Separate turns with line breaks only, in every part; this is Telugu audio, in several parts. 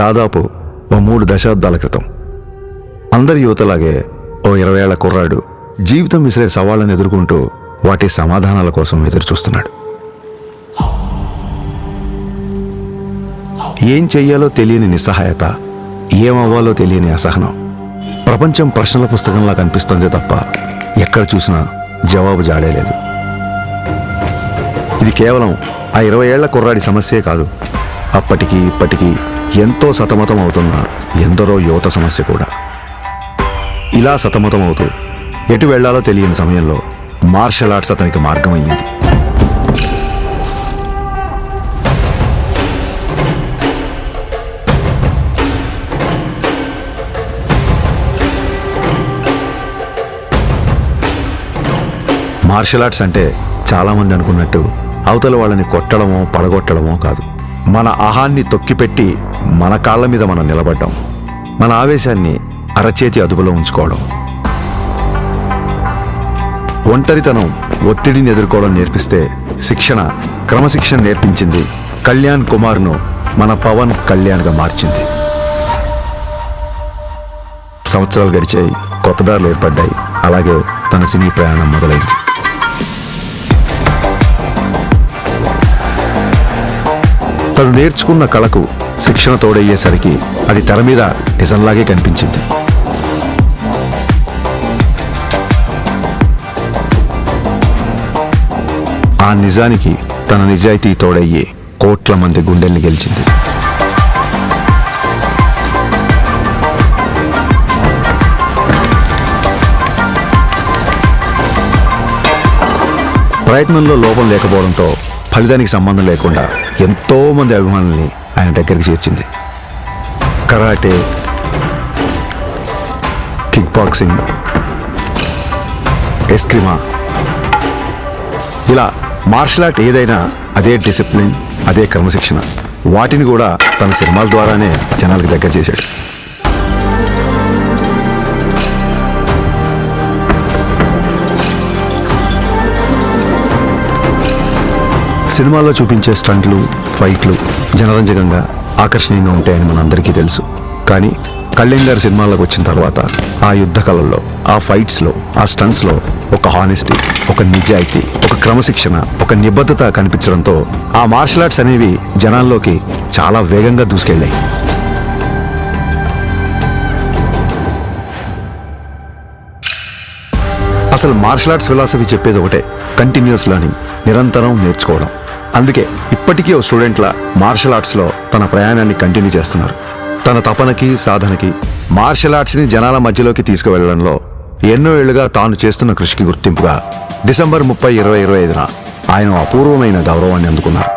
దాదాపు ఓ 3 దశాబ్దాల క్రితం అందరి యువతలాగే ఓ 20 ఏళ్ల కుర్రాడు జీవితం విసిరే సవాళ్ళను ఎదుర్కొంటూ వాటి సమాధానాల కోసం ఎదురుచూస్తున్నాడు. ఏం చెయ్యాలో తెలియని నిస్సహాయత, ఏమవ్వాలో తెలియని అసహనం. ప్రపంచం ప్రశ్నల పుస్తకంలా కనిపిస్తోందే తప్ప ఎక్కడ చూసినా జవాబు జాడేలేదు. ఇది కేవలం ఆ 20 ఏళ్ల కుర్రాడి సమస్యే కాదు, అప్పటికి ఇప్పటికీ ఎంతో సతమతం అవుతున్న ఎందరో యువత సమస్య కూడా. ఇలా సతమతం అవుతూ ఎటు వెళ్లాలో తెలియని సమయంలో మార్షల్ ఆర్ట్స్ అతనికి మార్గం అయ్యింది. మార్షల్ ఆర్ట్స్ అంటే చాలామంది అనుకున్నట్టు అవతల వాళ్ళని కొట్టడమో పడగొట్టడమో కాదు. మన అహాన్ని తొక్కిపెట్టి మన కాళ్ళ మీద మనం నిలబడ్డం, మన ఆవేశాన్ని అరచేతి అదుపులో ఉంచుకోవడం. ఒంటరితనం, ఒత్తిడిని ఎదుర్కోవడం నేర్పిస్తే శిక్షణ, క్రమశిక్షణ నేర్పించింది కళ్యాణ్ కుమార్ను మన పవన్ కళ్యాణ్గా మార్చింది. సంవత్సరాలు గడిచాయి, కొత్త దారులు ఏర్పడ్డాయి. అలాగే తన సినీ ప్రయాణం మొదలైంది. తను నేర్చుకున్న కళకు శిక్షణ తోడయ్యేసరికి అది తెర మీద నిజంలాగే కనిపించింది. ఆ నిజానికి తన నిజాయితీ తోడయ్యే కోట్ల మంది గుండెల్ని గెలిచింది. ప్రయత్నంలో లోపం లేకపోవడంతో ఫలితానికి సంబంధం లేకుండా ఎంతో మంది అభిమానుల్ని ఆయన దగ్గరికి చేర్చింది. కరాటే, కిక్ బాక్సింగ్, ఎస్క్రిమా, ఇలా మార్షల్ ఆర్ట్ ఏదైనా అదే డిసిప్లిన్, అదే క్రమశిక్షణ. వాటిని కూడా తన సినిమాల ద్వారానే జనాలకు దగ్గర చేశాడు. సినిమాల్లో చూపించే స్టంట్లు, ఫైట్లు జనరంజకంగా, ఆకర్షణీయంగా ఉంటాయని మనందరికీ తెలుసు. కానీ కళ్యాణ్ గారి సినిమాల్లోకి వచ్చిన తర్వాత ఆ యుద్ధ కళల్లో, ఆ ఫైట్స్లో, ఆ స్టంట్స్లో ఒక హానెస్టీ, ఒక నిజాయితీ, ఒక క్రమశిక్షణ, ఒక నిబద్ధత కనిపించడంతో ఆ మార్షల్ ఆర్ట్స్ అనేవి జనాల్లోకి చాలా వేగంగా దూసుకెళ్ళాయి. అసలు మార్షల్ ఆర్ట్స్ ఫిలాసఫీ చెప్పేది ఒకటే, కంటిన్యూస్ లెర్నింగ్, నిరంతరం నేర్చుకోవడం. అందుకే ఇప్పటికీ ఓ స్టూడెంట్లా మార్షల్ ఆర్ట్స్లో తన ప్రయాణాన్ని కంటిన్యూ చేస్తున్నారు. తన తపనకి, సాధనకి, మార్షల్ ఆర్ట్స్ని జనాల మధ్యలోకి తీసుకువెళ్లడంలో ఎన్నో ఏళ్లుగా తాను చేస్తున్న కృషికి గుర్తింపుగా డిసెంబర్ 30, 2025న ఆయన అపూర్వమైన గౌరవాన్ని అందుకున్నారు.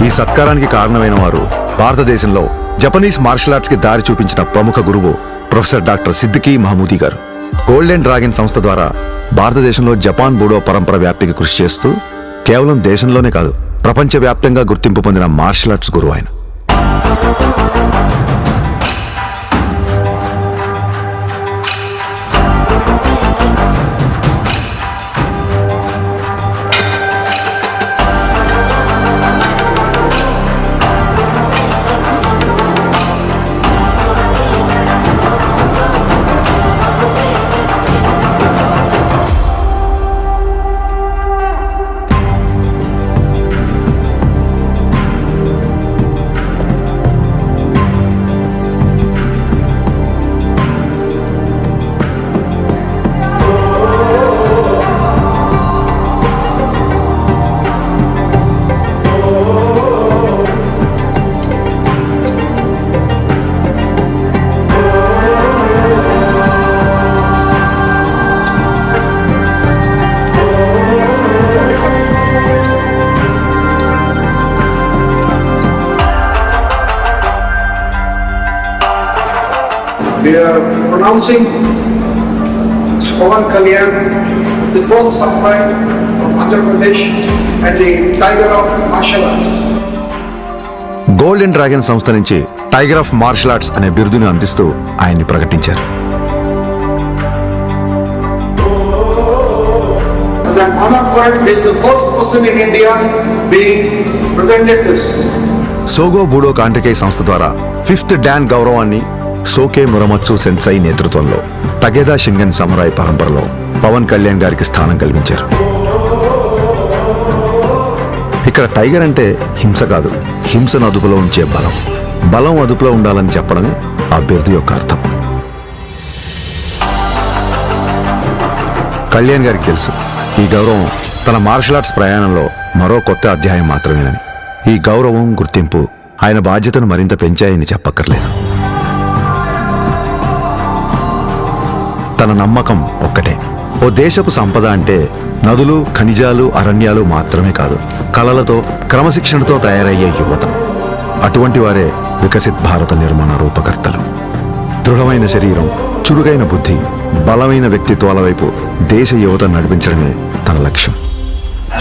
ఈ సత్కారానికి కారణమైన వారు భారతదేశంలో జపనీస్ మార్షల్ ఆర్ట్స్ కి దారి చూపించిన ప్రముఖ గురువు ప్రొఫెసర్ డాక్టర్ సిద్దికీ మహమూదీ గారు. గోల్డెన్ డ్రాగన్ సంస్థ ద్వారా భారతదేశంలో జపాన్ బూడో పరంపర వ్యాప్తికి కృషి చేస్తూ కేవలం దేశంలోనే కాదు, ప్రపంచవ్యాప్తంగా గుర్తింపు పొందిన మార్షల్ ఆర్ట్స్ గురువు ఆయన.
We are pronouncing Pawan Kalyan the first samurai of Andhra Pradesh and the Tiger of Martial Arts.
Golden dragon సంస్థ నుంచి టైగర్ ఆఫ్ మార్షల్ ఆర్ట్స్ అనే బిరుదుని అందిస్తూ ఆయన్ని ప్రకటించారు.
As an honor for it, he is the first person in India being presented this.
సోగో బూడో కాంటకే సంస్థ ద్వారా 5th డాన్ గౌరవాన్ని సోకే మురమత్సు సెన్సై నేతృత్వంలో టగేదా షింగన్ సమురాయ్ పరంపరలో పవన్ కళ్యాణ్ గారికి స్థానం కల్పించారు. ఇక్కడ టైగర్ అంటే హింస కాదు, హింసను అదుపులో ఉంచే బలం. బలం అదుపులో ఉండాలని చెప్పడమే ఆ బిరుదు యొక్క అర్థం. కళ్యాణ్ గారికి తెలుసు ఈ గౌరవం తన మార్షల్ ఆర్ట్స్ ప్రయాణంలో మరో కొత్త అధ్యాయం మాత్రమేనని. ఈ గౌరవం, గుర్తింపు ఆయన బాధ్యతను మరింత పెంచాయని చెప్పక్కర్లేదు. తన నమ్మకం ఒక్కటే, ఓ దేశపు సంపద అంటే నదులు, ఖనిజాలు, అరణ్యాలు మాత్రమే కాదు, కళలతో, క్రమశిక్షణతో తయారయ్యే యువత. అటువంటి వారే వికసిత్ భారత నిర్మాణ రూపకర్తలు. దృఢమైన శరీరం, చురుగైన బుద్ధి, బలమైన వ్యక్తిత్వాల వైపు దేశ యువత నడిపించడమే తన లక్ష్యం.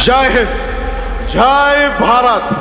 జై హింద్, జై భారత్.